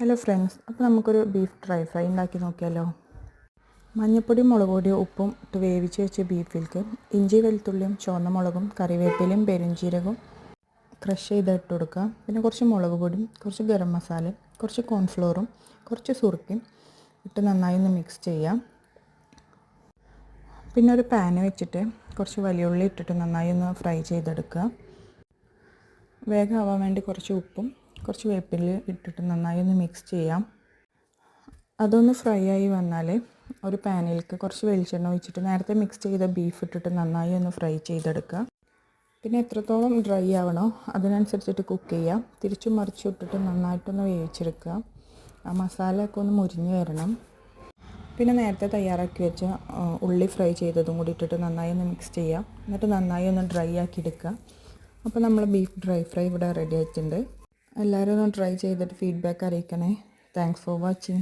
Hello friends, അപ്പോൾ നമുക്കൊരു beef dry fry ഉണ്ടാക്കി നോക്കിയാലോ. മഞ്ഞൾപ്പൊടി, മുളക് പൊടി, ഉപ്പും ഇട്ട് വേവിച്ച് വെച്ച ബീഫിലേക്ക് ഇഞ്ചി, വെളുത്തുള്ളിയും ചുവന്ന മുളകും കറിവേപ്പിലയും പെരുംജീരകവും ക്രഷ് ചെയ്ത് ഇട്ട് കൊടുക്കുക. പിന്നെ കുറച്ച് മുളക് പൊടിയും കുറച്ച് ഗരം മസാലയും കുറച്ച് കോൺഫ്ലോറും കുറച്ച് സുറുക്കയും ഇട്ട് നന്നായി ഒന്ന് മിക്സ് ചെയ്യാം. പിന്നെ ഒരു പാന് വെച്ചിട്ട് കുറച്ച് വലിയ ഉള്ളി ഇട്ടിട്ട് നന്നായി ഒന്ന് ഫ്രൈ ചെയ്തെടുക്കുക. വേഗം ആവാൻ വേണ്ടി കുറച്ച് ഉപ്പും കുറച്ച് വേപ്പില ഇട്ടിട്ട് നന്നായി ഒന്ന് മിക്സ് ചെയ്യാം. അതൊന്ന് ഫ്രൈ ആയി വന്നാൽ ഒരു പാനിലേക്ക് കുറച്ച് വെളിച്ചെണ്ണ ഒഴിച്ചിട്ട് നേരത്തെ മിക്സ് ചെയ്ത ബീഫ് ഇട്ടിട്ട് നന്നായി ഒന്ന് ഫ്രൈ ചെയ്തെടുക്കുക. പിന്നെ എത്രത്തോളം ഡ്രൈ ആവണോ അതിനനുസരിച്ചിട്ട് കുക്ക് ചെയ്യാം. തിരിച്ചും മറിച്ചും ഇട്ടിട്ട് നന്നായിട്ടൊന്ന് വേവിച്ചെടുക്കുക. ആ മസാല ഒക്കെ ഒന്ന് മുരിഞ്ഞ് വരണം. പിന്നെ നേരത്തെ തയ്യാറാക്കി വെച്ച ഉള്ളി ഫ്രൈ ചെയ്തതും കൂടി ഇട്ടിട്ട് നന്നായി ഒന്ന് മിക്സ് ചെയ്യാം. എന്നിട്ട് നന്നായി ഒന്ന് ഡ്രൈ ആക്കി എടുക്കുക. അപ്പോൾ നമ്മൾ ബീഫ് ഡ്രൈ ഫ്രൈ ഇവിടെ റെഡി ആയിട്ടുണ്ട്. എല്ലാവരും ഒന്ന് ട്രൈ ചെയ്തിട്ട് ഫീഡ്ബാക്ക് അറിയിക്കണേ. Thanks for watching.